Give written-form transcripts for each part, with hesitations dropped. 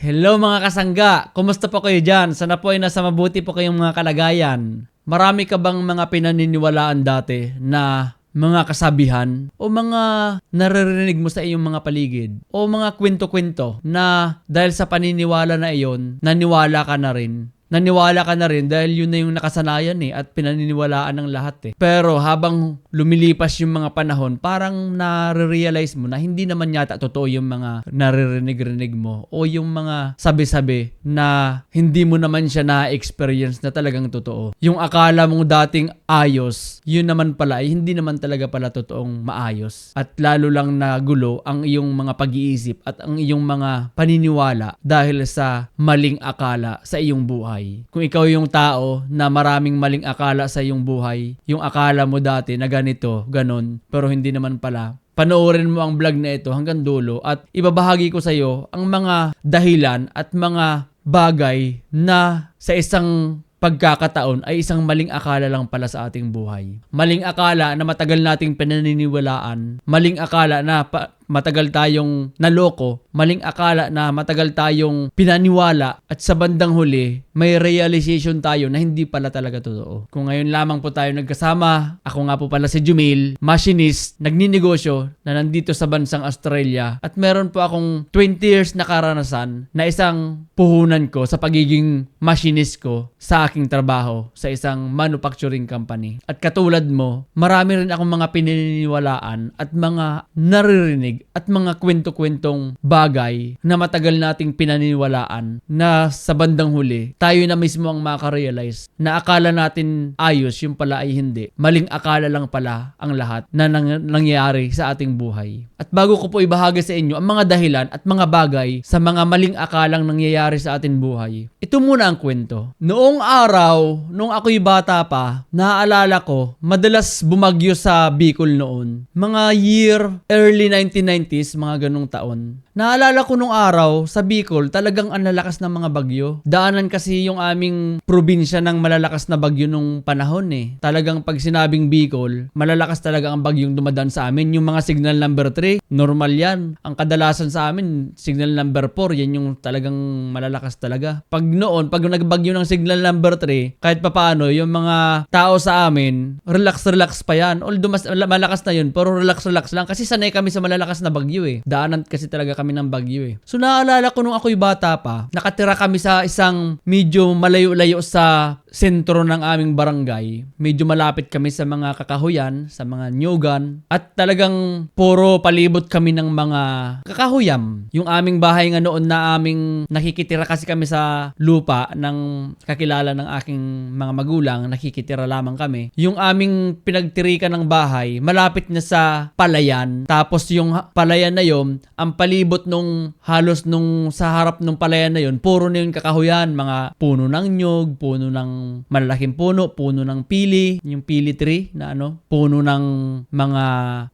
Hello mga kasangga! Kumusta po kayo dyan? Sana po ay nasa mabuti po kayong mga kalagayan. Marami ka bang mga pinaniniwalaan dati na mga kasabihan o mga naririnig mo sa iyong mga paligid o mga kwento-kwento na dahil sa paniniwala na iyon, naniwala ka na rin? Naniwala ka na rin dahil yun na yung nakasanayan at pinaniniwalaan ng lahat Pero habang lumilipas yung mga panahon, parang nare-realize mo na hindi naman yata totoo yung mga naririnig-rinig mo o yung mga sabi-sabi na hindi mo naman siya na-experience na talagang totoo. Yung akala mong dating ayos, yun naman pala ay hindi naman talaga pala totoong maayos. At lalo lang nagulo ang iyong mga pag-iisip at ang iyong mga paniniwala dahil sa maling akala sa iyong buhay. Kung ikaw yung tao na maraming maling akala sa iyong buhay, yung akala mo dati na ganito, ganon, pero hindi naman pala, panoorin mo ang vlog na ito hanggang dulo at ibabahagi ko sa iyo ang mga dahilan at mga bagay na sa isang pagkakataon ay isang maling akala lang pala sa ating buhay. Maling akala na matagal nating pinaniniwalaan, maling akala na matagal tayong naloko, maling akala na matagal tayong pinaniwala at sa bandang huli, may realization tayo na hindi pala talaga totoo. Kung ngayon lamang po tayo nagkasama, ako nga po pala si Jumil, machinist, nagninegosyo na nandito sa bansang Australia at meron po akong 20 years na karanasan na isang puhunan ko sa pagiging machinist ko sa aking trabaho sa isang manufacturing company. At katulad mo, marami rin akong mga pinaniniwalaan at mga naririnig at mga kwento-kwentong bagay na matagal nating pinaniniwalaan na sa bandang huli, tayo na mismo ang makarealize na akala natin ayos, yung pala ay hindi. Maling akala lang pala ang lahat na nangyayari sa ating buhay. At bago ko po ibahagi sa inyo ang mga dahilan at mga bagay sa mga maling akalang nangyayari sa ating buhay, ito muna ang kwento. Noong araw, nung ako'y bata pa, naaalala ko, madalas bumagyo sa Bicol noon. Mga early 1990s, mga ganong taon. Naalala ko nung araw, sa Bicol, talagang ang lalakas ng mga bagyo. Daanan kasi yung aming probinsya ng malalakas na bagyo nung panahon Talagang pag sinabing Bicol, malalakas talaga ang bagyong dumadaan sa amin. Yung mga signal number 3, normal yan. Ang kadalasan sa amin, signal number 4, yan yung talagang malalakas talaga. Pag noon, pag nagbagyo ng signal number 3, kahit papaano, yung mga tao sa amin, relax pa yan. Although malakas na yun, pero relax lang. Kasi sanay kami sa malalakas na bagyo Daanan kasi talaga kami ng bagyo So naalala ko nung ako'y bata pa, nakatira kami sa isang medyo malayo-layo sa sentro ng aming barangay. Medyo malapit kami sa mga kakahuyan, sa mga nyugan, at talagang puro palibot kami ng mga kakahuyam. Yung aming bahay nga noon na aming nakikitira kasi kami sa lupa ng kakilala ng aking mga magulang, nakikitira lamang kami. Yung aming pinagtirikan ng bahay, malapit na sa palayan. Tapos yung palayan na yon, ang palibot nung halos nung sa harap nung palayan na yon, puro na yung kakahuyan, mga puno ng nyug, puno ng malalaking puno ng pili, yung pili tree na puno ng mga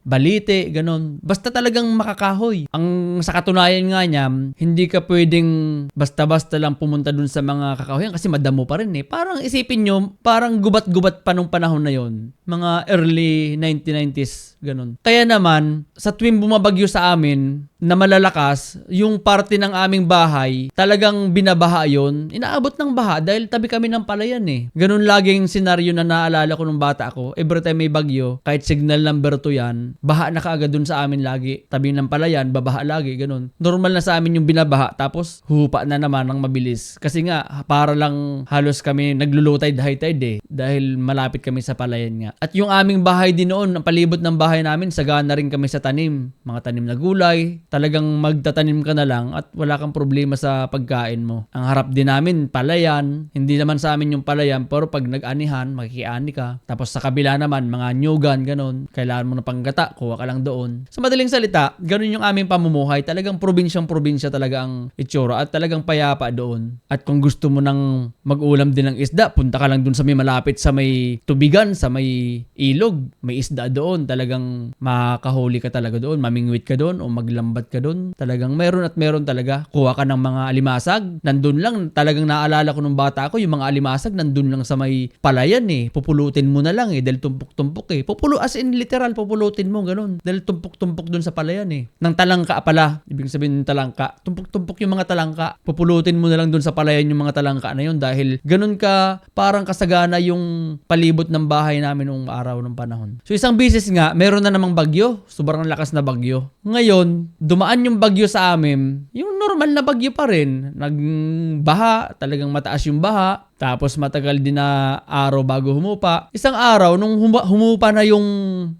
balite, ganon. Basta talagang makakahoy. Ang sa katunayan nga niya, hindi ka pwedeng basta-basta lang pumunta dun sa mga kakahuyan kasi madamo pa rin Parang isipin nyo, parang gubat-gubat pa nung panahon na yon. Mga early 1990s, ganon. Kaya naman, sa tuwing bumabagyo sa amin na malalakas, yung parte ng aming bahay, talagang binabaha yon. Inaabot ng baha dahil tabi kami ng palayan Ganun laging senaryo na naalala ko nung bata ako. Every time may bagyo, kahit signal number 2 yan, baha na kaagad dun sa amin lagi. Tabi ng palayan, babaha lagi, ganun. Normal na sa amin yung binabaha, tapos hupa na naman ng mabilis. Kasi nga, para lang halos kami naglulutay high tide dahil malapit kami sa palayan nga. At yung aming bahay din noon, ang palibot ng bahay namin, sagana rin kami sa tanim. Mga tanim na gulay, talagang magtatanim ka na lang at wala kang problema sa pagkain mo. Ang harap din namin, palayan. Hindi naman sa amin yung palayan, pero pag nag-anihan, makikiani ka. Tapos sa kabila naman, mga nyugan, ganun. Kailangan mo na panggata, kuha ka lang doon. Sa madaling salita, ganun yung aming pamumuhay. Talagang probinsyang-probinsya talaga ang itsura at talagang payapa doon. At kung gusto mo nang mag-ulam din ng isda, punta ka lang doon sa may malapit sa may tubigan, sa may ilog. May isda doon. Talagang makahuli ka talaga doon. Mamingwit ka doon o maglambat ka doon. Talagang meron at meron talaga. Kuha ka ng mga alimasag. Nandun lang. Talagang naalala ko nung bata ako, yung mga alimasag nandun lang sa may palayan Pupulutin mo na lang dahil tumpok-tumpok As in literal, pupulutin mo ganun. Dahil tumpok-tumpok dun sa palayan Nang talangka pala natitira. Ibig sabihin ng talangka. Tumpok-tumpok yung mga talangka. Pupulutin mo na lang dun sa palayan yung mga talangka na yun dahil ganun ka parang kasagana yung palibot ng bahay namin nung araw ng panahon. So isang bisis nga, meron na namang bagyo. Sobrang lakas na bagyo. Ngayon, dumaan yung bagyo sa amin. Yung normal na bagyo pa rin. Nagbaha, talagang mataas yung baha. Tapos matagal din na araw bago humupa. Isang araw, nung humupa na yung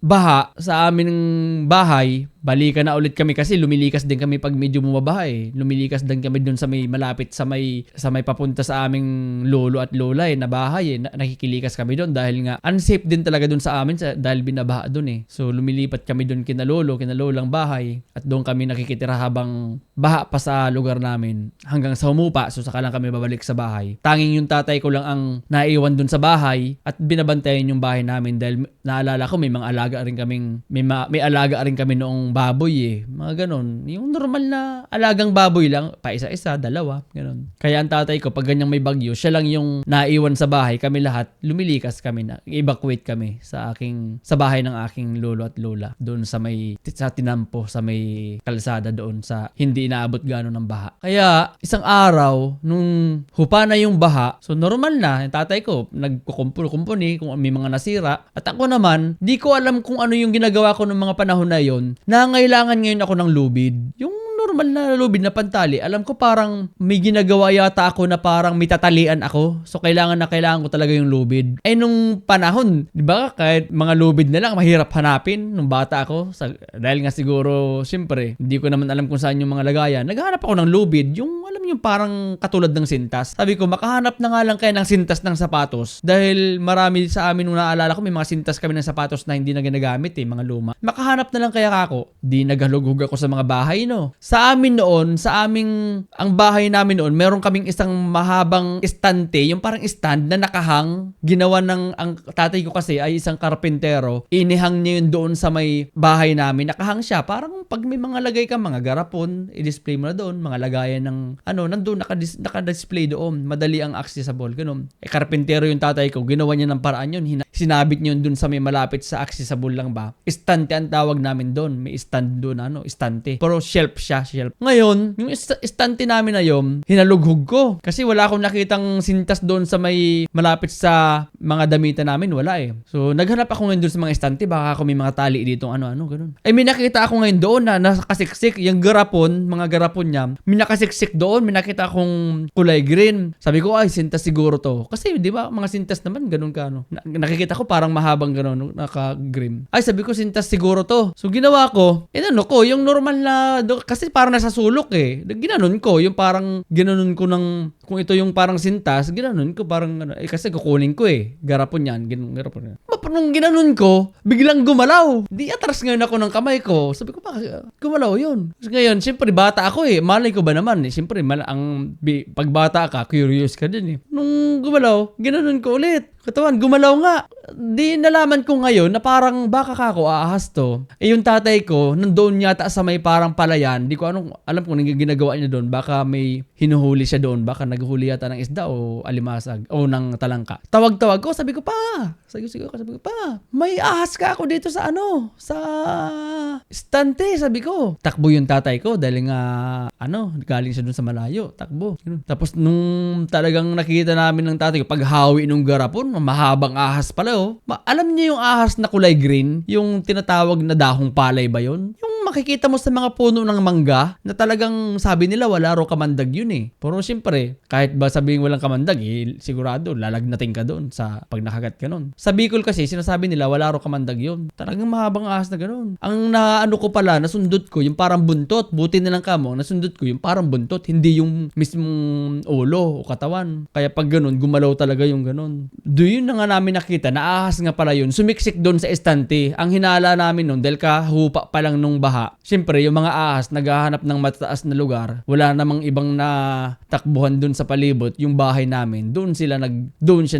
baha sa aming bahay, balikan na ulit kami kasi lumilikas din kami pag medyo bumabaha eh. Lumilikas din kami dun sa may malapit sa may papunta sa aming lolo at lola na bahay eh. Nakikilikas kami dun dahil nga unsafe din talaga dun sa amin dahil binabaha dun eh. So lumilipat kami dun kina lolang bahay at doon kami nakikitira habang baha pa sa lugar namin hanggang sa humupa. So saka lang kami babalik sa bahay. Tanging yung tatay ko lang ang naiwan dun sa bahay at binabantayan yung bahay namin dahil naalala ko may mga alaga rin kaming may alaga rin kami noong baboy eh. Mga ganon. Yung normal na alagang baboy lang, pa isa-isa, dalawa, ganon. Kaya ang tatay ko pag ganyang may bagyo, siya lang yung naiwan sa bahay, kami lahat lumilikas kami na evacuate kami sa bahay ng aking lolo at lola doon sa tinampo sa may kalsada doon sa hindi inaabot gano'n ng baha. Kaya isang araw nung hupa na yung baha, so normal na, yung tatay ko nagkukumpuni kung may mga nasira. At ako naman, di ko alam kung ano yung ginagawa ko ng mga panahon na yon. Nangailangan ngayon ako ng lubid. Yung normal na lubid na pantali, alam ko parang may ginagawa yata ako na parang may tatalian ako. So kailangan ko talaga yung lubid. Eh nung panahon, di ba, kahit mga lubid na lang, mahirap hanapin nung bata ako. Dahil nga siguro, siyempre, hindi ko naman alam kung saan yung mga lagayan. Naghahanap ako ng lubid, yung alam yung parang katulad ng sintas. Sabi ko, makahanap na nga lang kaya ng sintas ng sapatos. Dahil marami sa amin nung naalala ko, may mga sintas kami ng sapatos na hindi na ginagamit eh, mga luma. Makahanap na lang kaya ako. Di naghalughug ako sa mga bahay, no? Sa amin noon, ang bahay namin noon, meron kaming isang mahabang estante, yung parang stand na nakahang, ginawa ang tatay ko kasi ay isang karpentero, inihang niya yun doon sa may bahay namin, nakahang siya, parang pag may mga lagay ka, mga garapon, i-display mo na doon, mga lagayan ng, nandun, naka-display doon, madali ang accessible, ganun. Karpentero yung tatay ko, ginawa niya ng paraan yun, sinabit niya yun doon sa may malapit sa accessible lang ba, estante ang tawag namin doon, may stand doon, estante, pero shelf siya, shelf. Ngayon, yung estante namin na yun, hinalughog ko. Kasi wala akong nakitang sintas doon sa may malapit sa mga damitan namin. Wala eh. So, naghanap ako ngayon doon sa mga estante. Baka ako may mga tali dito, ganun. Ay, may nakita ako ngayon doon na nakasiksik. Yung garapon, mga garapon niya, may nakasiksik doon. May nakita akong kulay green. Sabi ko, ay, sintas siguro to. Kasi, di ba, mga sintas naman, ganun ka, nakikita ko parang mahabang ganun, naka-green. Ay, sabi ko, sintas siguro to. So, ginawa ko, yung normal na, kasi parang nasa sulok eh. Ginanon ko, yung parang ginanon ko kung ito yung parang sintas, ginanon ko parang kasi kukunin ko eh. Garapon yan, garapon yan. Nung ginanon ko, biglang gumalaw. Di atras ngayon ako ng kamay ko. Sabi ko, bakit gumalaw yun? Kasi ngayon, siyempre bata ako eh. Malay ko ba naman eh. Siyempre, pag bata ka, curious ka din eh. Nung gumalaw, ginanon ko ulit. Katawan, gumalaw nga. Di nalaman ko ngayon na parang baka ako aahas to. Eh yung tatay ko, nandoon yata sa may parang palayan. Di ko alam kung anong ginagawa niya doon. Baka may hinuhuli siya doon. Baka naghuli yata ng isda o alimasag o ng talangka. Tawag-tawag ko, sabi ko, sabi ko, may ahas ka ako dito sa estante, sabi ko. Takbo yung tatay ko dahil nga, galing siya doon sa malayo. Takbo. Tapos nung talagang nakita namin ng tatay ko, paghawi nung garapon, mahabang ahas pala alam niyo yung ahas na kulay green? Yung tinatawag na dahong palay ba yun? Yung makikita mo sa mga puno ng mangga na talagang sabi nila wala raw kamandag yun eh. Pero siyempre, kahit ba sabihin walang kamandag, sigurado lalagnating ka doon sa pag nakagat ka nun. Sa Bicol kasi, sinasabi nila wala raw kamandag yun. Talagang mahabang ahas na ganun. Ang nasundot ko, yung parang buntot. Buti na lang kamo, nasundot ko yung parang buntot. Hindi yung mismong ulo o katawan. Kaya pag ganun, gumalaw talaga yung ganun. Yun na nga namin nakita na ahas nga pala yun. Sumiksik doon sa estante. Ang hinala namin nun, dahil kahupa pa lang nung baha. Siyempre, yung mga ahas naghahanap ng mataas na lugar. Wala namang ibang natakbuhan doon sa palibot. Yung bahay namin, doon siya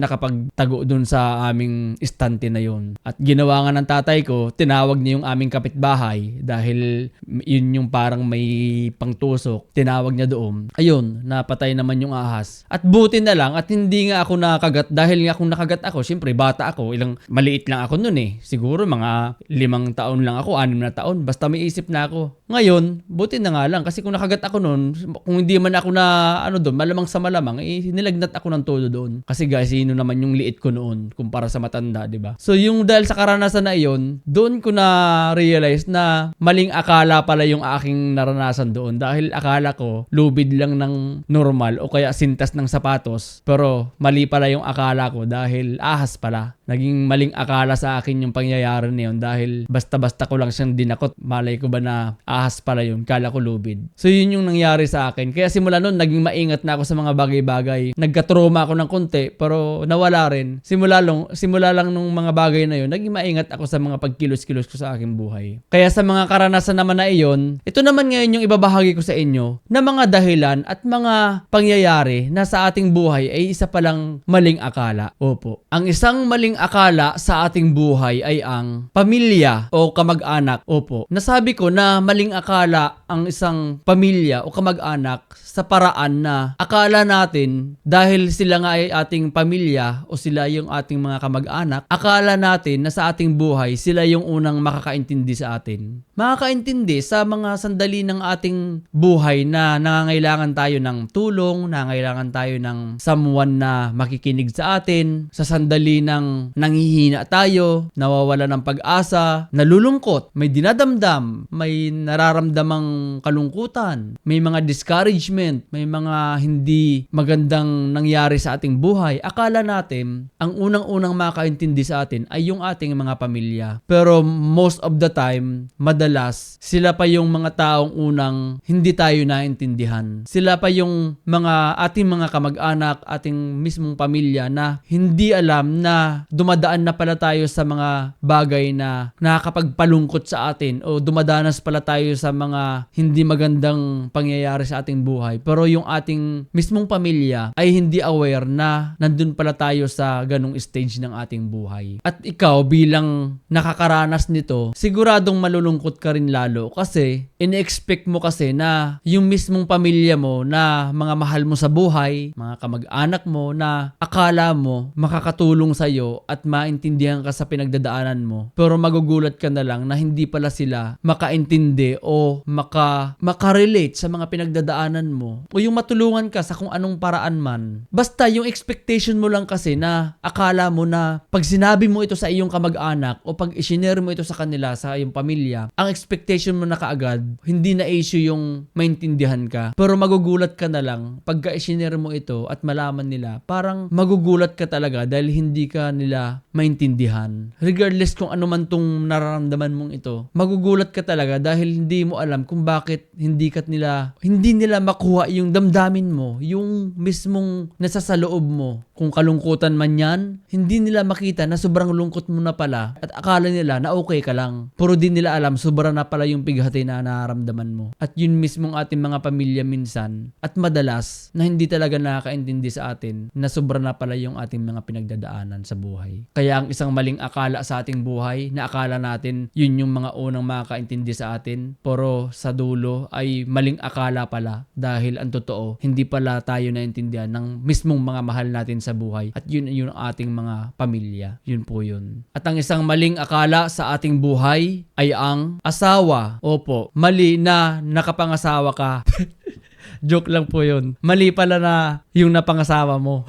nakapagtago doon sa aming estante na yun. At ginawa nga ng tatay ko, tinawag niya yung aming kapitbahay dahil yun yung parang may pangtusok. Tinawag niya doon. Ayun, napatay naman yung ahas. At buti na lang at hindi nga ako nakagat dahil nga kung nakagat ako, siyempre bata ako, maliit lang ako noon eh. Siguro mga 5 taon lang ako, 6 na taon. Basta may nag-iisip na ako. Ngayon, buti na nga lang kasi kung nakagat ako noon, kung hindi man ako na doon, malamang sa malamang, nilagnat ako ng todo doon. Kasi guys, sino naman yung liit ko noon kumpara sa matanda, 'di ba? So yung dahil sa karanasan na iyon, doon ko na realize na maling akala pala yung aking naranasan doon dahil akala ko lubid lang ng normal o kaya sintas ng sapatos, pero mali pala yung akala ko dahil ahas pala. Naging maling akala sa akin yung pangyayari na yun dahil basta-basta ko lang siyang dinakot. Malay ko ba na ahas pala yun? Kala ko lubid. So yun yung nangyari sa akin. Kaya simula nun, naging maingat na ako sa mga bagay-bagay. Nagka-trauma ako ng konti pero nawala rin. Simula lang nung mga bagay na yun, naging maingat ako sa mga pagkilos-kilos ko sa aking buhay. Kaya sa mga karanasan naman na iyon, ito naman ngayon yung ibabahagi ko sa inyo na mga dahilan at mga pangyayari na sa ating buhay ay isa palang maling akala. Opo. Ang isang maling akala sa ating buhay ay ang pamilya o kamag-anak. Opo. Nasabi ko na maling akala ang isang pamilya o kamag-anak sa paraan na akala natin dahil sila nga ay ating pamilya o sila yung ating mga kamag-anak, akala natin na sa ating buhay sila yung unang makakaintindi sa atin. Makakaintindi sa mga sandali ng ating buhay na nangangailangan tayo ng tulong, nangangailangan tayo ng someone na makikinig sa atin, sa sandali ng nanghihina tayo, nawawala ng pag-asa, nalulungkot, may dinadamdam, may nararamdamang kalungkutan, may mga discouragement, may mga hindi magandang nangyari sa ating buhay. Akala natin, ang unang-unang makaintindi sa atin ay yung ating mga pamilya. Pero most of the time, madalas, sila pa yung mga taong unang hindi tayo naintindihan. Sila pa yung ating mga kamag-anak, ating mismong pamilya na hindi alam na dumadaan na pala tayo sa mga bagay na nakakapagpalungkot sa atin o dumadanas pala tayo sa mga hindi magandang pangyayari sa ating buhay. Pero yung ating mismong pamilya ay hindi aware na nandun pala tayo sa ganung stage ng ating buhay. At ikaw bilang nakakaranas nito, siguradong malulungkot ka rin lalo kasi in-expect mo kasi na yung mismong pamilya mo na mga mahal mo sa buhay, mga kamag-anak mo na akala mo makakatulong sa'yo at maintindihan ka sa pinagdadaanan mo. Pero magugulat ka na lang na hindi pala sila makaintindi o makarelate sa mga pinagdadaanan mo o yung matulungan ka sa kung anong paraan man. Basta yung expectation mo lang kasi na akala mo na pag sinabi mo ito sa iyong kamag-anak o pag isinare mo ito sa kanila, sa iyong pamilya, ang expectation mo na kaagad, hindi na issue yung maintindihan ka. Pero magugulat ka na lang pagka isinare mo ito at malaman nila, parang magugulat ka talaga dahil hindi ka nila maintindihan. Regardless kung ano man tong nararamdaman mong ito, magugulat ka talaga dahil hindi mo alam kung bakit hindi nila makuha yung damdamin mo, yung mismong nasa sa loob mo. Kung kalungkutan man yan, hindi nila makita na sobrang lungkot mo na pala at akala nila na okay ka lang. Pero di nila alam, sobra na pala yung pighati na nararamdaman mo. At yun mismong ating mga pamilya minsan at madalas na hindi talaga nakakaintindi sa atin na sobra na pala yung ating mga pinagdadaanan sa buhay. Kaya ang isang maling akala sa ating buhay na akala natin yun yung mga unang makakaintindi sa atin, pero sa dulo ay maling akala pala dahil ang totoo, hindi pala tayo naintindihan ng mismong mga mahal natin sa buhay at yun yung ating mga pamilya. Yun po yun. At ang isang maling akala sa ating buhay ay ang asawa. Opo, mali na nakapangasawa ka. Joke lang po yun. Mali pala na yung napangasawa mo.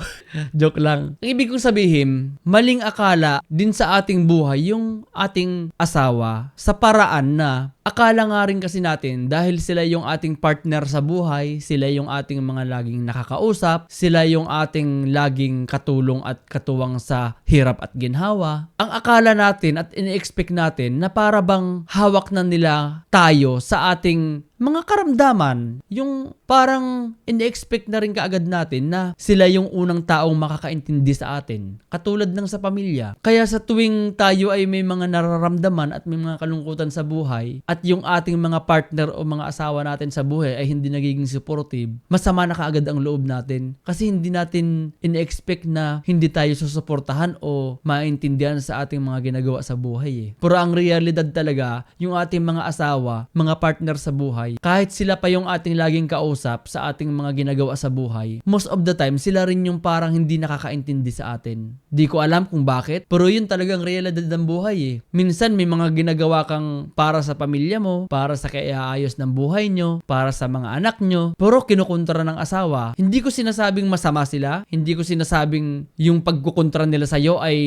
Joke lang. Ang ibig kong sabihin, maling akala din sa ating buhay yung ating asawa sa paraan na akala nga rin kasi natin dahil sila yung ating partner sa buhay, sila yung ating mga laging nakakausap, sila yung ating laging katulong at katuwang sa hirap at ginhawa. Ang akala natin at in-expect natin na para bang hawak na nila tayo sa ating mga karamdaman, yung parang in-expect na rin kaagad natin na sila yung unang taong makakaintindi sa atin. Katulad ng sa pamilya. Kaya sa tuwing tayo ay may mga nararamdaman at may mga kalungkutan sa buhay at yung ating mga partner o mga asawa natin sa buhay ay hindi nagiging supportive, masama na kaagad ang loob natin. Kasi hindi natin in-expect na hindi tayo susuportahan o maintindihan sa ating mga ginagawa sa buhay. Pero ang realidad talaga, yung ating mga asawa, mga partner sa buhay, kahit sila pa yung ating laging kausap sa ating mga ginagawa sa buhay, most of the time, sila rin yung parang hindi nakakaintindi sa atin. Di ko alam kung bakit, pero yun talagang realidad ng buhay eh. Minsan may mga ginagawa kang para sa pamilya pamilya mo, para sa kaiayos ng buhay nyo, para sa mga anak nyo. Pero kinukontra ng asawa. Hindi ko sinasabing masama sila. Hindi ko sinasabing yung pagkukontra nila sa'yo ay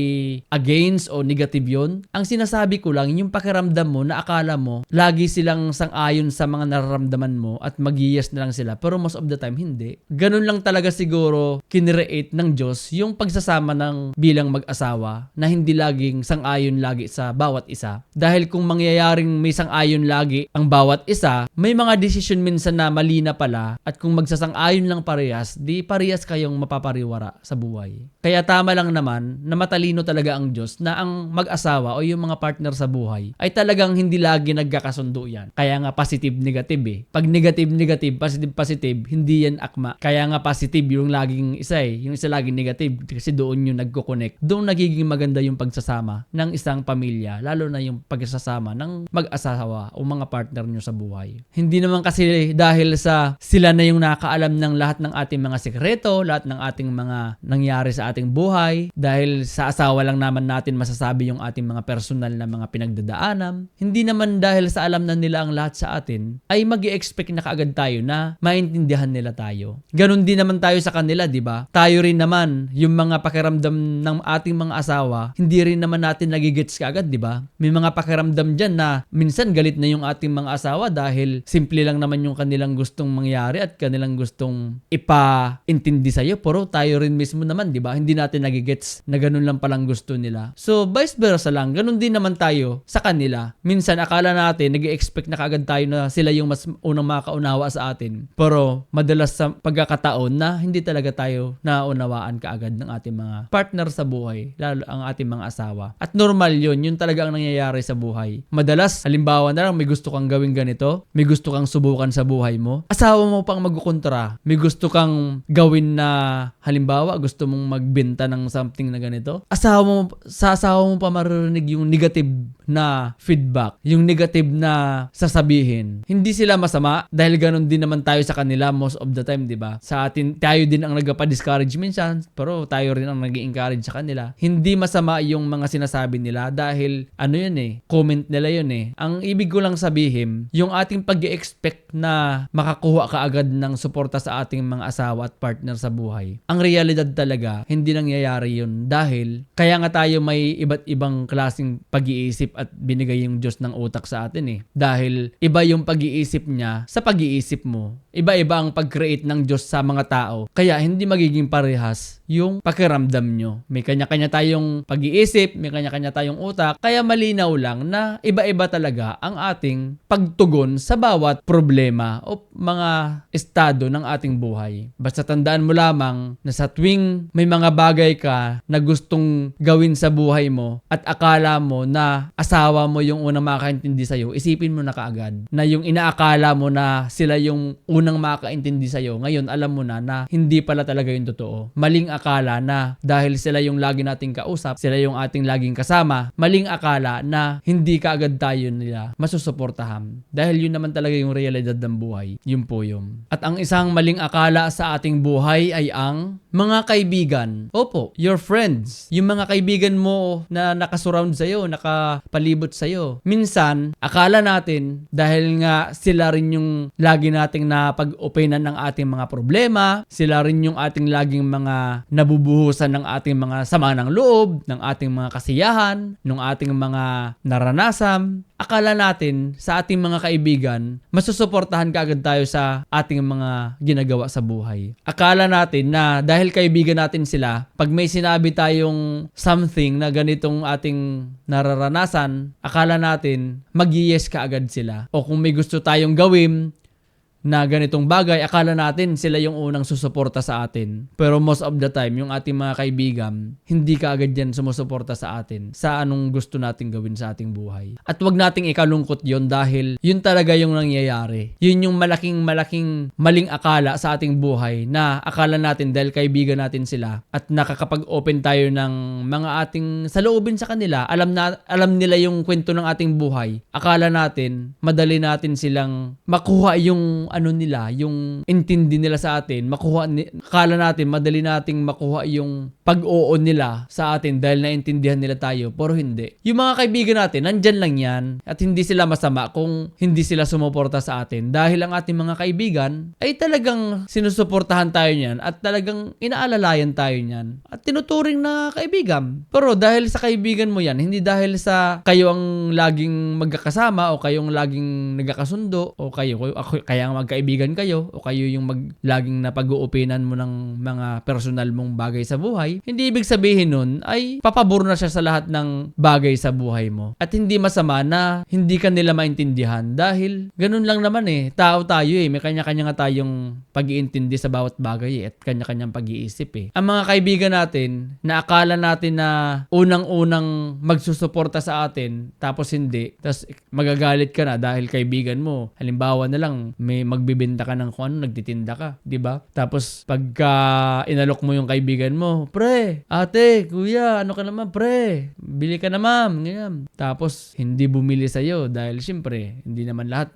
against o negative yun. Ang sinasabi ko lang, yung pakiramdam mo na akala mo, lagi silang sang-ayon sa mga nararamdaman mo at mag-yes na lang sila. Pero most of the time, hindi. Ganun lang talaga siguro kinreate ng Diyos yung pagsasama ng bilang mag-asawa na hindi laging sang-ayon lagi sa bawat isa. Dahil kung mangyayaring may sang-ayon lagi ang bawat isa, may mga desisyon minsan na mali na pala at kung magsasang-ayon lang parehas, di parehas kayong mapapariwara sa buhay. Kaya tama lang naman na matalino talaga ang Diyos na ang mag-asawa o yung mga partner sa buhay ay talagang hindi lagi nagkakasundo yan. Kaya nga positive-negative eh. Pag negative-negative, positive-positive, hindi yan akma. Kaya nga positive yung laging isa eh. Yung isa laging negative kasi doon yung nagko-connect. Doon nagiging maganda yung pagsasama ng isang pamilya, lalo na yung pagsasama ng mag-asawa o mga partner nyo sa buhay. Hindi naman kasi dahil sa sila na yung nakakaalam ng lahat ng ating mga sekreto, lahat ng ating mga nangyari sa ating buhay, dahil sa asawa lang naman natin masasabi yung ating mga personal na mga pinagdadaanan. Hindi naman dahil sa alam na nila ang lahat sa atin, ay mag-i-expect na kaagad tayo na maintindihan nila tayo. Ganon din naman tayo sa kanila, di ba? Tayo rin naman, yung mga pakiramdam ng ating mga asawa, hindi rin naman natin nagigets kaagad, di ba? May mga pakiramdam dyan na minsan galit na yung ating mga asawa dahil simple lang naman yung kanilang gustong mangyari at kanilang gustong ipa-intindi sa'yo. Pero tayo rin mismo naman, di ba? Hindi natin nagigets na ganun lang palang gusto nila. So, vice versa lang. Ganun din naman tayo sa kanila. Minsan, akala natin, nag-expect na kaagad tayo na sila yung mas unang makaunawa sa atin. Pero, madalas sa pagkakataon na hindi talaga tayo naunawaan kaagad ng ating mga partner sa buhay, lalo ang ating mga asawa. At normal yun. Yun talaga ang nangyayari sa buhay. Madalas, halimbawa na lang, may gusto kang gawin ganito, may gusto kang subukan sa buhay mo. Asawa mo pang magkukontra. May gusto kang gawin na, halimbawa, gusto mong magbenta ng something na ganito. Sa asawa mo pa maririnig yung negative na feedback, yung negative na sasabihin. Hindi sila masama dahil ganun din naman tayo sa kanila most of the time, di ba? Sa atin, tayo din ang nagpa-discourage minsan, pero tayo rin ang nag-i-encourage sa kanila. Hindi masama yung mga sinasabi nila dahil ano yun eh, comment nila yun eh. Ang ibig ko lang sabihin, yung ating pag-i-expect na makakuha ka agad ng suporta sa ating mga asawa at partner sa buhay. Ang realidad talaga, hindi nangyayari yun dahil kaya nga tayo may iba't ibang klaseng pag-iisip at binigay yung Diyos ng utak sa atin eh. Dahil iba yung pag-iisip niya sa pag-iisip mo. Iba-iba ang pag-create ng Diyos sa mga tao. Kaya hindi magiging parehas yung pakiramdam nyo. May kanya-kanya tayong pag-iisip, may kanya-kanya tayong utak. Kaya malinaw lang na iba-iba talaga ang ating pagtugon sa bawat problema o mga estado ng ating buhay. Basta tandaan mo lamang na sa tuwing may mga bagay ka na gustong gawin sa buhay mo at akala mo na asawa mo yung unang makaintindi sa'yo, isipin mo na kaagad na yung inaakala mo na sila yung unang makaintindi sa'yo, ngayon alam mo na hindi pala talaga yung totoo. Maling akala na dahil sila yung lagi nating kausap, sila yung ating laging kasama, maling akala na hindi kaagad tayo nila masusuportahan. Dahil yun naman talaga yung realidad ng buhay. Yun po yun. At ang isang maling akala sa ating buhay ay ang mga kaibigan. Opo, your friends. Yung mga kaibigan mo na nakasurround sa'yo, nakapalibot sa'yo. Minsan, akala natin dahil nga sila rin yung lagi nating napag-openan ng ating mga problema, sila rin yung ating laging mga nabubuhusan ng ating mga sama ng loob, ng ating mga kasiyahan, ng ating mga naranasan. Akala natin sa ating mga kaibigan, masusuportahan kaagad tayo sa ating mga ginagawa sa buhay. Akala natin na dahil kaibigan natin sila, pag may sinabi tayong something na ganitong ating nararanasan, akala natin mag-yes kaagad sila. O kung may gusto tayong gawin na ganitong bagay, akala natin sila yung unang susuporta sa atin. Pero most of the time, yung ating mga kaibigan, hindi kaagad yan sumusuporta sa atin sa anong gusto nating gawin sa ating buhay. At wag nating ikalungkot yon dahil yun talaga yung nangyayari. Yun yung malaking maling akala sa ating buhay na akala natin dahil kaibigan natin sila at nakakapag-open tayo ng mga ating saloobin sa kanila, alam nila yung kwento ng ating buhay. Akala natin, madali natin silang makuha yung yung ano nila, yung intindi nila sa atin, akala natin madali nating makuha yung pag-oo nila sa atin dahil naintindihan nila tayo, pero hindi. Yung mga kaibigan natin, nandyan lang yan at hindi sila masama kung hindi sila sumuporta sa atin dahil ang ating mga kaibigan ay talagang sinusuportahan tayo niyan at talagang inaalalayan tayo niyan at tinuturing na kaibigan. Pero dahil sa kaibigan mo yan, hindi dahil sa kayo ang laging magkakasama o kayong laging nagkakasundo o kaya ang magkaibigan kayo o kayo yung laging napag-uupinan mo ng mga personal mong bagay sa buhay, hindi ibig sabihin nun ay papabor na siya sa lahat ng bagay sa buhay mo. At hindi masama na hindi ka nila maintindihan dahil ganun lang naman tao tayo may kanya-kanya nga tayong pag-iintindi sa bawat bagay at kanya-kanyang pag-iisip Ang mga kaibigan natin na akala natin na unang-unang magsusuporta sa atin tapos hindi, tapos magagalit ka na dahil kaibigan mo. Halimbawa na lang, may magbibenta ka ng kung ano, nagtitinda ka, 'di ba? Tapos pagka inalok mo yung kaibigan mo, pre, ate, kuya, ano ka naman, pre? Bili ka na, ma'am, ganyan. Tapos hindi bumili sa iyo dahil siyempre, hindi naman lahat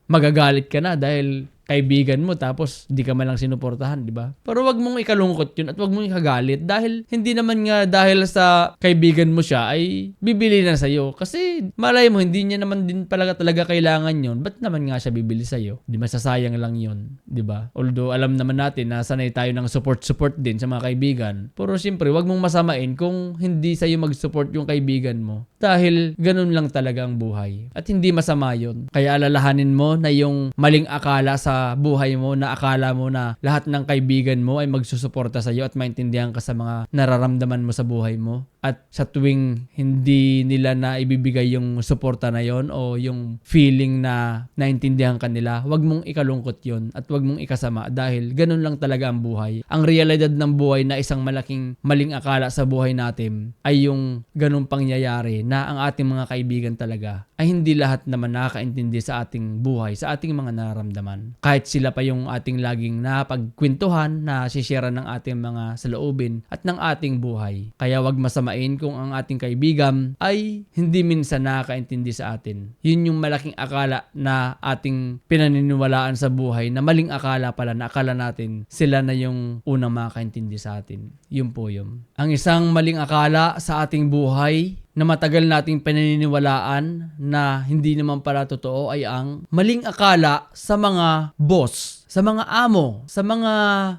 magagalit ka na dahil kaibigan mo tapos hindi ka man lang sinuportahan, di ba? Pero wag mong ikalungkot yun at wag mong ikagalit dahil hindi naman nga dahil sa kaibigan mo siya ay bibili na sa'yo. Kasi malay mo, hindi niya naman din talaga kailangan yun. Ba't naman nga siya bibili sa'yo? Di masasayang lang yun, di ba? Although alam naman natin na sanay tayo ng support din sa mga kaibigan. Pero siyempre, wag mong masamain kung hindi sa'yo mag-support yung kaibigan mo. Dahil ganun lang talaga ang buhay. At hindi masama yun. Kaya alalahanin mo na yung maling akala sa buhay mo na akala mo na lahat ng kaibigan mo ay magsusuporta sa iyo at maintindihan ka sa mga nararamdaman mo sa buhay mo. At sa tuwing hindi nila na ibibigay yung suporta na yon o yung feeling na naintindihan ka nila, wag mong ikalungkot yon at wag mong ikasama dahil ganun lang talaga ang buhay. Ang realidad ng buhay na isang malaking maling akala sa buhay natin ay yung ganung pangyayari na ang ating mga kaibigan talaga ay hindi lahat naman nakakaintindi sa ating buhay, sa ating mga nararamdaman. Kahit sila pa yung ating laging napagkwentuhan, na sishare ng ating mga saloobin at ng ating buhay. Kaya wag masamain kung ang ating kaibigan ay hindi minsan nakakaintindi sa atin. Yun yung malaking akala na ating pinaniniwalaan sa buhay na maling akala pala, na akala natin sila na yung unang makakaintindi sa atin. Yun po yun. Ang isang maling akala sa ating buhay na matagal nating pinaniniwalaan na hindi naman pala totoo ay ang maling akala sa mga boss, sa mga amo, sa mga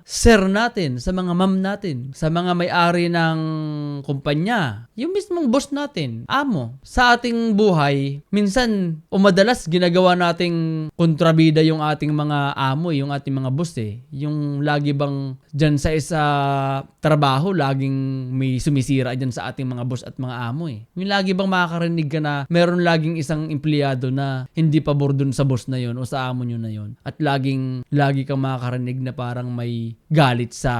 sir natin, sa mga ma'am natin, sa mga may-ari ng kumpanya, yung mismong boss natin, amo. Sa ating buhay, minsan o madalas ginagawa nating kontrabida yung ating mga amo, yung ating mga boss Yung lagi bang dyan sa isa trabaho, laging may sumisira dyan sa ating mga boss at mga amo Yung lagi bang makakarinig ka na meron laging isang empleyado na hindi pabor dun sa boss na yon o sa amo nyo na yon at lagi kang makakarinig na parang may galit sa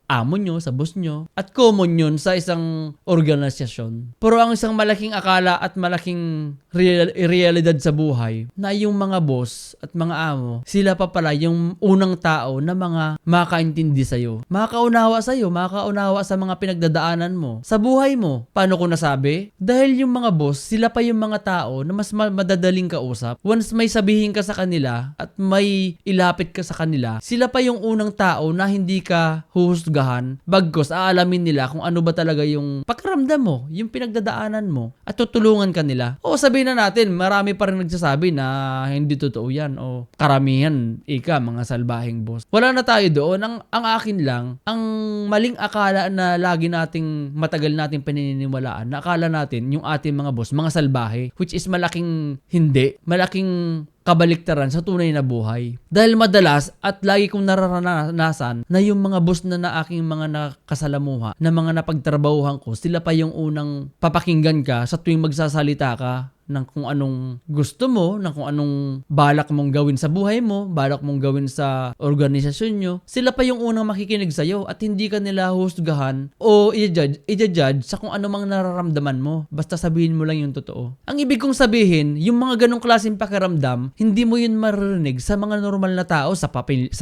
amo nyo, sa boss nyo at common yun sa isang organisasyon. Pero ang isang malaking akala at malaking realidad sa buhay na yung mga boss at mga amo, sila pa pala yung unang tao na mga makaintindi sa'yo, makakaunawa sa'yo, makakaunawa sa mga pinagdadaanan mo, sa buhay mo. Paano ko nasabi? Dahil yung mga boss, sila pa yung mga tao na mas madadaling kausap. Once may sabihin ka sa kanila at may ilapit ka sa kanila, sila pa yung unang tao na hindi ka huhusgahan, bagkos aalamin nila kung ano ba talaga yung pakiramdam mo, yung pinagdadaanan mo, at tutulungan ka nila. O sabihin na natin, marami pa rin nagsasabi na hindi totoo yan o karamihan, mga salbahing boss. Wala na tayo doon. Ang akin lang, ang maling akala na lagi nating matagal nating pinaniniwalaan, na akala natin yung ating mga boss, mga salbahe, which is malaking hindi, malaking kabaliktaran sa tunay na buhay. Dahil madalas at lagi kong nararanasan na yung mga boss na aking mga nakasalamuha, na mga napagtrabahuhan ko, sila pa yung unang papakinggan ka sa tuwing magsasalita ka ng kung anong gusto mo, ng kung anong balak mong gawin sa buhay mo, balak mong gawin sa organisasyon nyo. Sila pa yung unang makikinig sa'yo at hindi ka nila husgahan o i-judge sa kung ano mang nararamdaman mo. Basta sabihin mo lang yung totoo. Ang ibig kong sabihin, yung mga ganong klaseng pakiramdam, hindi mo yun maririnig sa mga normal na tao, sa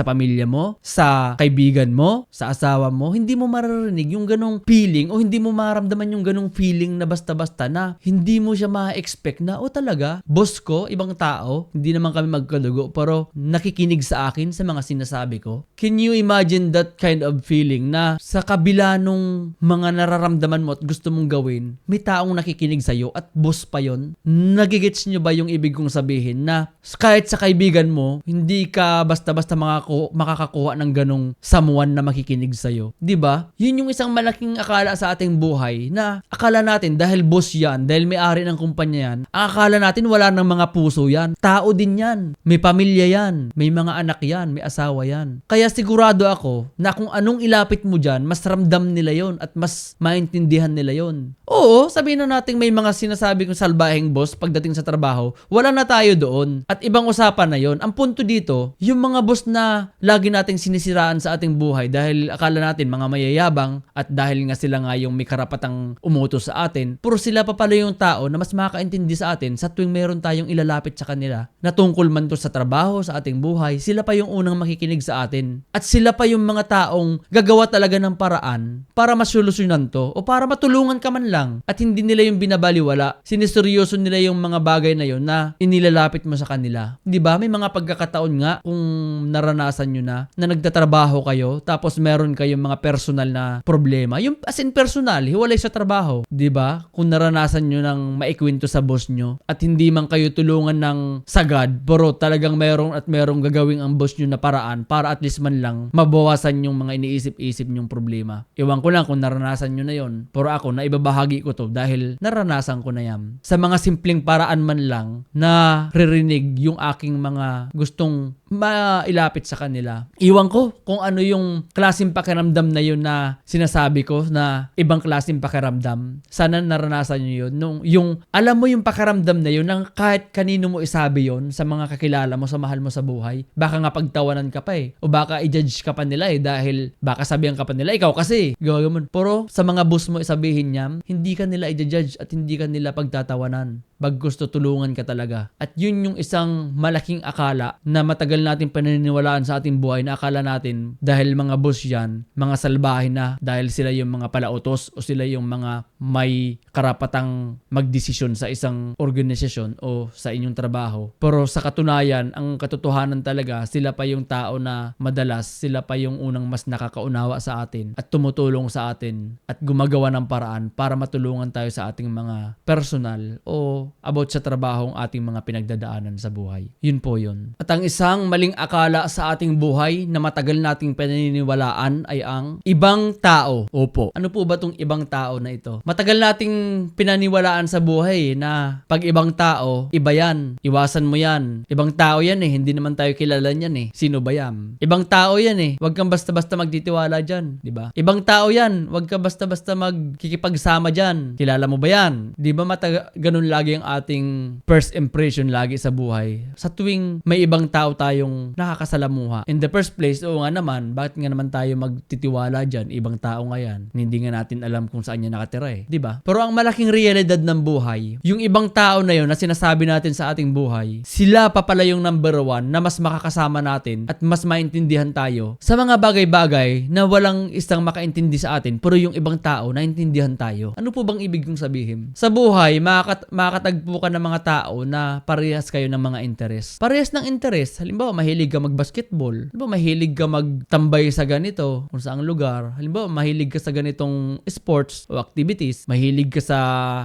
pamilya mo, sa kaibigan mo, sa asawa mo. Hindi mo maririnig yung ganong feeling o hindi mo maramdaman yung ganong feeling na basta-basta na hindi mo siya ma-expect reflect na, talaga, boss ko, ibang tao, hindi naman kami magkadugo, pero nakikinig sa akin sa mga sinasabi ko. Can you imagine that kind of feeling na sa kabila nung mga nararamdaman mo at gusto mong gawin, may taong nakikinig sa'yo at boss pa yon? Nagigets nyo ba yung ibig kong sabihin na kahit sa kaibigan mo, hindi ka basta-basta makakakuha ng ganong someone na makikinig sa'yo? Diba? Yun yung isang malaking akala sa ating buhay na akala natin dahil boss yan, dahil may-ari ng kumpanya yan, ang akala natin wala ng mga puso yan. Tao din yan. May pamilya yan. May mga anak yan. May asawa yan. Kaya sigurado ako na kung anong ilapit mo dyan, mas ramdam nila yon at mas maintindihan nila yon. Oo, sabihin na natin may mga sinasabi kong salbaheng boss pagdating sa trabaho, wala na tayo doon. At ibang usapan na yon. Ang punto dito, yung mga boss na lagi nating sinisiraan sa ating buhay dahil akala natin mga mayayabang at dahil nga sila nga yung may karapatang umutos sa atin, puro sila pa pala yung tao na mas makakaintindi sa atin sa tuwing meron tayong ilalapit sa kanila na tungkol man to sa trabaho, sa ating buhay. Sila pa yung unang makikinig sa atin. At sila pa yung mga taong gagawa talaga ng paraan para masolusyonan to o para matulungan ka man lang. At hindi nila yung binabaliwala. Siniseryoso nila yung mga bagay na yun na inilalapit mo sa kanila. Diba? May mga pagkakataon nga kung naranasan nyo na nagtatrabaho kayo tapos meron kayong mga personal na problema. Yung as in personal, hiwalay sa trabaho. Diba? Kung naranasan nyo ng maikwento sa boss nyo at hindi man kayo tulungan ng sagad, pero talagang merong gagawing ang boss nyo na paraan para at least man lang mabawasan yung mga iniisip-isip nyong problema. Iwan ko lang kung naranasan nyo na yon. Pero ako, naibabahagi ko to dahil naranasan ko na yan. Sa mga simpleng paraan man lang na ririnig yung aking mga gustong mailapit sa kanila. Iwan ko kung ano yung klaseng pakiramdam na yun na sinasabi ko na ibang klaseng pakiramdam. Sana naranasan nyo yun. Yung alam mo yung pakiramdam na yun nang kahit kanino mo isabi yun sa mga kakilala mo, sa mahal mo sa buhay. Baka nga pagtawanan ka pa eh. O baka i-judge ka pa nila eh dahil baka sabihan ka pa nila, ikaw kasi. Gawin mo. Pero sa mga boss mo isabihin niya, hindi ka nila i-judge at hindi ka nila pagtatawanan. Pag gusto tulungan ka talaga. At yun yung isang malaking akala na matagal natin paniniwalaan sa ating buhay na akala natin dahil mga boss yan, mga salbahe na dahil sila yung mga palautos o sila yung mga may karapatang magdesisyon sa isang organisasyon o sa inyong trabaho. Pero sa katunayan, ang katotohanan talaga, sila pa yung tao na madalas, sila pa yung unang mas nakakaunawa sa atin at tumutulong sa atin at gumagawa ng paraan para matulungan tayo sa ating mga personal o about sa trabahong ating mga pinagdadaanan sa buhay. Yun po yun. At ang isang maling akala sa ating buhay na matagal nating paniniwalaan ay ang ibang tao. Opo. Ano po ba tong ibang tao na ito? Matagal nating pinaniwalaan sa buhay na pag ibang tao, iba yan. Iwasan mo yan. Ibang tao yan eh. Hindi naman tayo kilala niyan eh. Sino ba yan? Ibang tao yan eh. Huwag kang basta-basta magtitiwala dyan. Diba? Ibang tao yan. Huwag ka basta-basta magkikipagsama dyan. Kilala mo ba yan? Diba ganun lagi ang ating first impression lagi sa buhay. Sa tuwing may ibang tao tayong nakakasalamuha. In the first place, oo nga naman, bakit nga naman tayo magtitiwala dyan? Ibang tao nga yan. Hindi nga natin alam kung saan niya nakatira eh. Diba? Pero ang malaking realidad ng buhay, yung ibang tao na yun na sinasabi natin sa ating buhay, sila pa pala yung number one na mas makakasama natin at mas maintindihan tayo sa mga bagay-bagay na walang isang makaintindi sa atin pero yung ibang tao naintindihan tayo. Ano po bang ibig kong sabihin? Sa buhay, makakatagpo ka ng mga tao na parehas kayo ng mga interes. Parehas ng interes. Halimbawa, mahilig ka mag-basketball. Halimbawa, mahilig ka magtambay sa ganito kung saang lugar. Halimbawa, mahilig ka sa ganitong sports o activities. Mahilig ka sa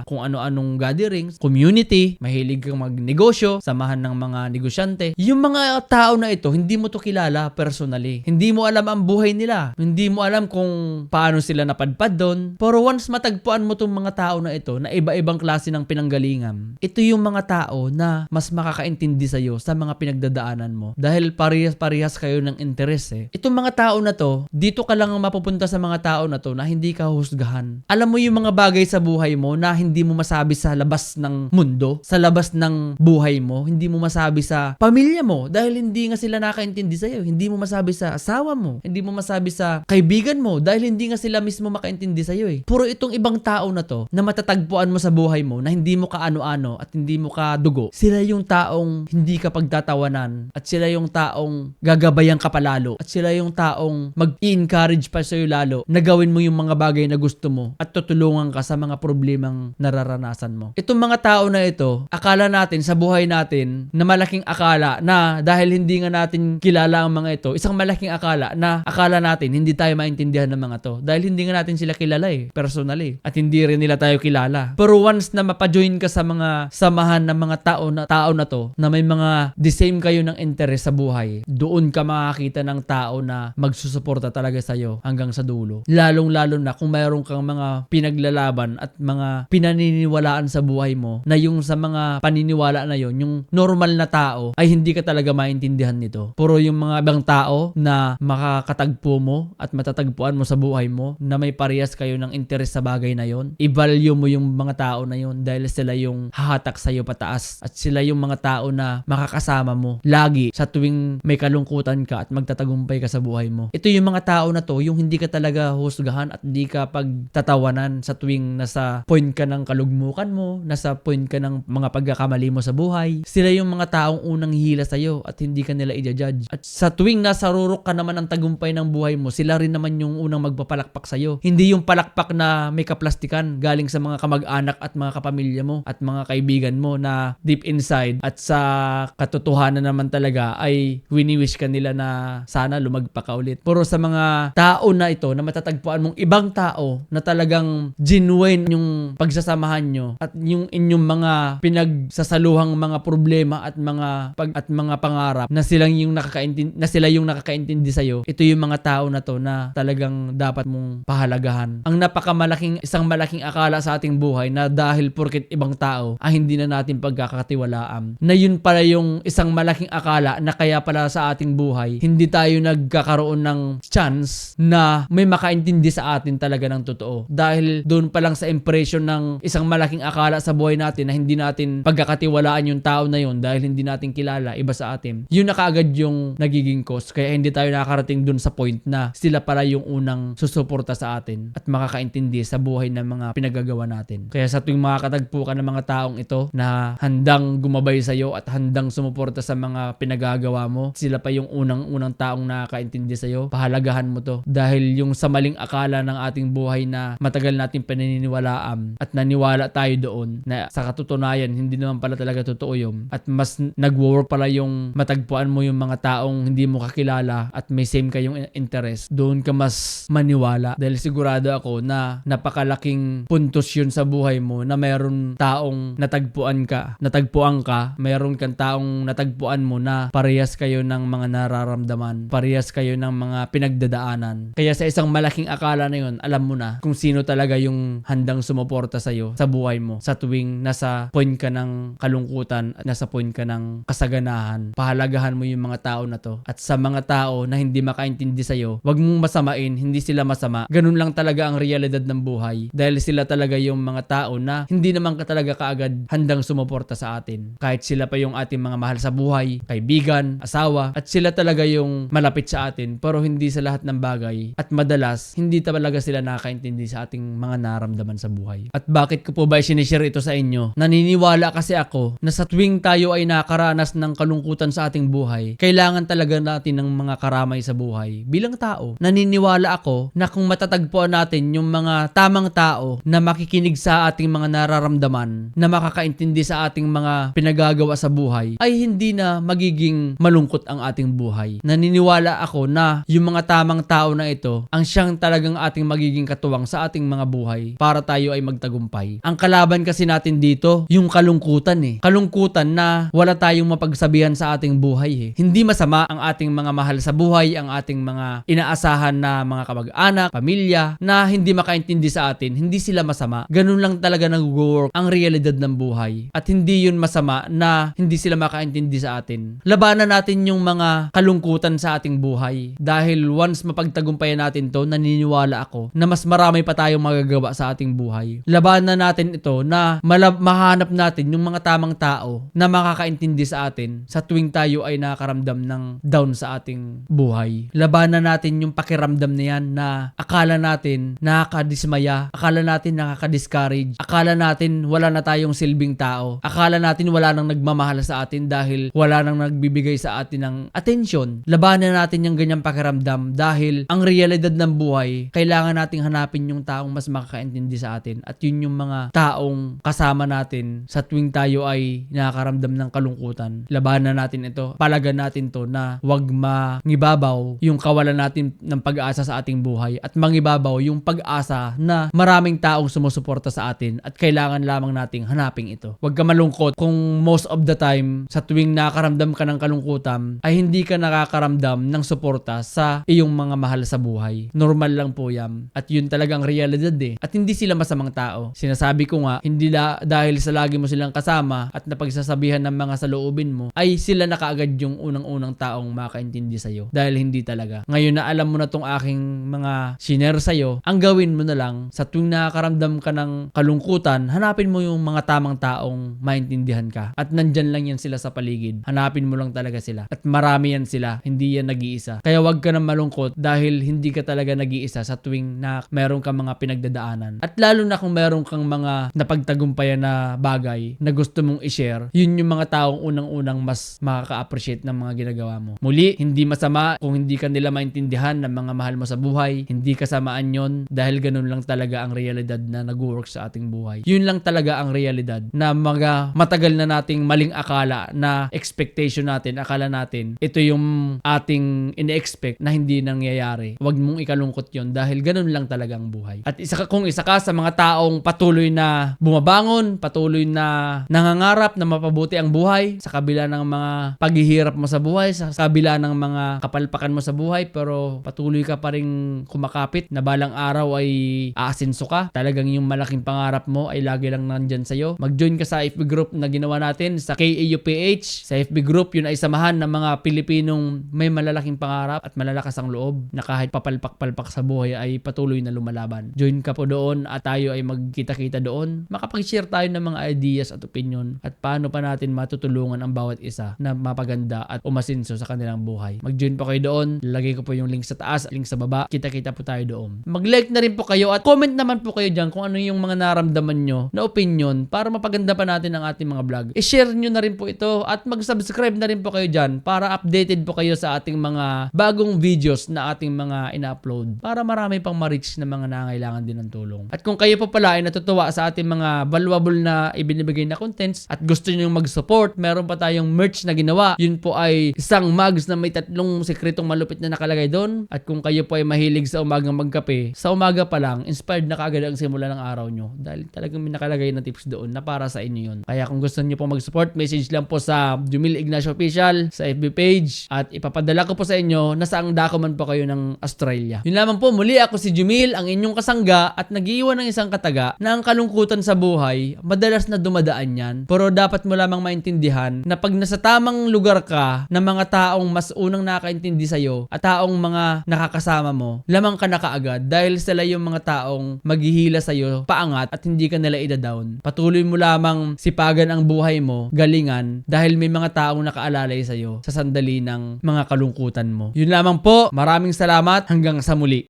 kung ano-anong gatherings, community. Mahilig ka magnegosyo, samahan ng mga negosyante. Yung mga tao na ito, hindi mo to kilala personally. Hindi mo alam ang buhay nila. Hindi mo alam kung paano sila napadpad doon. Pero once matagpuan mo tong mga tao na ito, na iba-ibang klase ng pinanggalingan, ito yung mga tao na mas makakaintindi sa'yo sa mga pinagdadaanan mo. Dahil parehas kayo ng interes eh. Itong mga tao na to, dito ka lang mapupunta sa mga tao na to na hindi ka husgahan. Alam mo yung mga bagay sa buhay mo na hindi mo masabi sa labas ng mundo, sa labas ng buhay mo, hindi mo masabi sa pamilya mo dahil hindi nga sila nakaintindi sa'yo. Hindi mo masabi sa asawa mo, hindi mo masabi sa kaibigan mo dahil hindi nga sila mismo makaintindi sa'yo eh. Puro itong ibang tao na to na matatagpuan mo sa buhay mo na hindi mo kaano kaano-ano at hindi mo kadugo, sila yung taong hindi ka pagtatawanan at sila yung taong gagabayan ka palalo at sila yung taong mag-i-encourage pa sa'yo lalo na gawin mo yung mga bagay na gusto mo at tutulungan ka sa mga problemang nararanasan mo. Itong mga tao na ito, akala natin sa buhay natin na malaking akala na dahil hindi nga natin kilala ang mga ito, isang malaking akala na akala natin hindi tayo maintindihan ng mga to dahil hindi nga natin sila kilala personally at hindi rin nila tayo kilala. Pero once na mapajoin ka sa mga samahan ng mga tao na to na may mga the same kayo ng interest sa buhay, doon ka makakita ng tao na magsusuporta talaga sa'yo hanggang sa dulo. Lalong-lalo na kung mayroon kang mga pinaglalaban at mga pinaniniwalaan sa buhay mo na yung sa mga paniniwala na yon, yung normal na tao ay hindi ka talaga maintindihan nito. Puro yung mga ibang tao na makakatagpo mo at matatagpuan mo sa buhay mo na may parehas kayo ng interest sa bagay na yon. I-value mo yung mga tao na yon dahil sila yung hahatak sa'yo pataas at sila yung mga tao na makakasama mo lagi sa tuwing may kalungkutan ka at magtatagumpay ka sa buhay mo. Ito yung mga tao na to, yung hindi ka talaga husgahan at hindi ka pagtatawanan sa tuwing nasa point ka ng kalugmukan mo, nasa point ka ng mga pagkakamali mo sa buhay. Sila yung mga taong unang hihila sa'yo at hindi ka nila i-judge. At sa tuwing nasa rurok ka naman ng tagumpay ng buhay mo, sila rin naman yung unang magpapalakpak sa'yo. Hindi yung palakpak na may kaplastikan galing sa mga kamag-anak at mga kapamilya mo at mga kaibigan mo na deep inside at sa katotohanan naman talaga ay wini-wish ka nila na sana lumagpa ka ulit. Pero sa mga tao na ito na matatagpuan mong ibang tao na talagang genuine yung pagsasamahan nyo at yung inyong mga pinagsasaluhang mga problema at mga pangarap na sila yung nakakaintindi sa iyo. Ito yung mga tao na to na talagang dapat mong pahalagahan. Ang isang malaking akala sa ating buhay na dahil porket ibang tao hindi na natin pagkakatiwalaan. Na yun pala yung isang malaking akala na kaya pala sa ating buhay hindi tayo nagkakaroon ng chance na may makaintindi sa atin talaga ng totoo. Dahil doon pa lang sa impression ng isang malaking akala sa buhay natin na hindi natin pagkakatiwalaan yung tao na yun dahil hindi natin kilala iba sa atin. Yun na kaagad yung nagiging cause kaya hindi tayo nakakarating doon sa point na sila pala yung unang susuporta sa atin at makakaintindi sa buhay ng mga pinagagawa natin. Kaya sa tuwing makakatagpo ka ng mga taong ito na handang gumabay sa iyo at handang sumuporta sa mga pinagagawa mo, sila pa yung unang taong nakakaintindi sa iyo, pahalagahan mo to. Dahil yung sa maling akala ng ating buhay na matagal natin paniniwalaan at naniwala tayo doon na sa katutunayan hindi naman pala talaga totoo yun at mas nagwo-work pala yung matagpuan mo yung mga taong hindi mo kakilala at may same kayong interest, doon ka mas maniwala dahil sigurado ako na napakalaking puntos yun sa buhay mo na mayroon taong natagpuan ka, mayroon kang taong natagpuan mo na parehas kayo ng mga nararamdaman, parehas kayo ng mga pinagdadaanan. Kaya sa isang malaking akala na yun, alam mo na kung sino talaga yung handang sumuporta sa'yo sa buhay mo sa tuwing nasa point ka ng kalungkutan at nasa point ka ng kasaganahan. Pahalagahan mo yung mga tao na to. At sa mga tao na hindi makaintindi sa'yo, wag mong masamain, hindi sila masama. Ganun lang talaga ang realidad ng buhay. Dahil sila talaga yung mga tao na hindi naman ka talaga kaagad handang sumuporta sa atin. Kahit sila pa yung ating mga mahal sa buhay, kaibigan, asawa, at sila talaga yung malapit sa atin, pero hindi sa lahat ng bagay. At madalas, hindi talaga sila nakakaintindi sa ating mga naramdaman sa buhay. At bakit ko po ba sinishare ito sa inyo? Naniniwala kasi ako na sa tuwing tayo ay nakaranas ng kalungkutan sa ating buhay, kailangan talaga natin ng mga karamay sa buhay. Bilang tao, naniniwala ako na kung matatagpuan natin yung mga tamang tao na makikinig sa ating mga nararamdaman, na makakaintindi sa ating mga pinagagawa sa buhay, ay hindi na magiging malungkot ang ating buhay. Naniniwala ako na yung mga tamang tao na ito ang siyang talagang ating magiging katuwang sa ating mga buhay para tayo ay magtagumpay. Ang kalaban kasi natin dito, yung kalungkutan Kalungkutan na wala tayong mapagsabihan sa ating buhay Hindi masama ang ating mga mahal sa buhay, ang ating mga inaasahan na mga kamag-anak, pamilya, na hindi makaintindi sa atin. Hindi sila masama. Ganun lang talaga nag-work ang realidad ng buhay. At hindi yun masama na hindi sila makaintindi sa atin. Labanan natin yung mga kalungkutan sa ating buhay. Dahil once mapagtagumpayan natin to, naniniwala ako na mas marami pa tayong magagawa sa ating buhay. Labanan natin ito na mahanap natin yung mga tamang tao na makakaintindi sa atin sa tuwing tayo ay nakakaramdam ng down sa ating buhay. Labanan natin yung pakiramdam na yan na akala natin nakakadismaya, akala natin nakaka-discourage, akala natin wala na tayong silbing tao. Akala natin wala nang nagmamahal sa atin dahil wala nang nagbibigay sa atin ng atensyon. Labanan natin yung ganyang pakiramdam dahil ang realidad ng buhay, kailangan nating hanapin yung taong mas makakaintindi sa atin. At yun yung mga taong kasama natin sa tuwing tayo ay nakakaramdam ng kalungkutan. Labanan natin ito. Palagan natin to na wag mangibabaw yung kawalan natin ng pag-asa sa ating buhay at mangibabaw yung pag-asa na maraming taong sumusuporta sa atin at kailangan lamang nating hanapin ito. Huwag ka malungkot kung most of the time sa tuwing nakakaramdam ka ng kalungkutan ay hindi ka nakakaramdam ng suporta sa iyong mga mahal sa buhay. Normal lang po yan. At yun talagang realidad eh. At hindi sila masamang tao. Sinasabi ko nga, hindi dahil sa lagi mo silang kasama at napagsasabihan ng mga saloobin mo, ay sila na kaagad yung unang-unang taong makaintindi sa'yo. Dahil hindi talaga. Ngayon na alam mo na tong aking mga shiner sa'yo, ang gawin mo na lang, sa tuwing nakakaramdam ka ng kalungkutan, hanapin mo yung mga tamang taong maintindihan ka. At nandyan lang yan sila sa paligid. Hanapin mo lang talaga sila. At marami yan sila. Hindi yan nag-iisa. Kaya wag ka na malungkot dahil hindi ka talaga nag-iisa sa tuwing na meron kang mga pinagdadaanan. At lalo na kung meron kang mga napagtagumpayan na bagay na gusto mong i-share, yun yung mga taong unang-unang mas makaka-appreciate ng mga ginagawa mo. Muli, hindi masama kung hindi ka nila maintindihan ng mga mahal mo sa buhay. Hindi kasamaan yon dahil ganun lang talaga ang realidad na nag-work sa ating buhay. Yun lang talaga ang realidad na matagal na nating maling akala na expectation natin, akala natin ito yung ating ine-expect na hindi nangyayari. Huwag mong ikalungkot yon dahil ganun lang talaga ang buhay. At kung isa ka sa mga taong patuloy na bumabangon, patuloy na nangangarap na mapabuti ang buhay sa kabila ng mga paghihirap mo sa buhay, sa kabila ng mga kapalpakan mo sa buhay, pero patuloy ka pa rin kumakapit na balang araw ay aasenso ka. Talagang yung malaking pangarap mo ay lagi lang nandyan sa'yo. Mag-join ka sa FB group na ginawa natin sa KAUPH. Sa FB group, yun ay samahan ng mga Pilipinong may malalaking pangarap at malalakas ang loob na kahit papalpak-palpak sa buhay ay patuloy na lumalaban. Join ka po doon at tayo ay magkita-kita doon. Makapag-share tayo ng mga ideas at opinion at paano pa natin matutulungan ang bawat isa na mapaganda at umasinso sa kanilang buhay. Mag-join po kayo doon. Lagay ko po yung link sa taas, link sa baba. Kita-kita po tayo doon. Mag-like na rin po kayo at comment naman po kayo dyan kung ano yung mga naramdaman nyo na opinion para mapaganda pa natin ang ating mga vlog. I-share nyo na rin po ito at mag-subscribe na rin po kayo dyan para updated po kayo sa ating mga bagong videos na ating mga ina-upload para marami pang ma-reach na mga nangailangan din ng tulong. At kung kayo po pala ay natutuwa sa ating mga valuable na ibinibigay na contents at gusto nyo mag-support, meron pa tayong merch na ginawa. Yun po ay isang mugs na may 3 sekretong malupit na nakalagay doon. At kung kayo po ay mahilig sa umagang magkape, sa umaga pa lang, inspired na kaagad ang simula ng araw nyo. Dahil talagang may nakalagay na tips doon na para sa inyo yun. Kaya kung gusto nyo po mag-support, message lang po sa Jumil Ignacio Official sa FB page at ipapadala ko po sa inyo na saang dako man po kayo ng Australia. Yun lamang po, muli ako si Jumil, ang inyong kasangga at nag-iwan ng isang kataga na ang kalungkutan sa buhay, madalas na dumadaan yan. Pero dapat mo lamang maintindihan na pag nasa tamang lugar ka na mga taong mas unang nakakaintindi sa'yo at taong mga nakakasama mo, lamang ka na kaagad dahil sila yung mga taong maghihila sa'yo paangat at hindi ka nila ida-down. Patuloy mo lamang sipagan ang buhay mo, galingan, dahil may mga taong nakaalalay sa'yo sa sandali ng mga kalungkutan mo. Yun lamang po, maraming salamat, hanggang sa muli.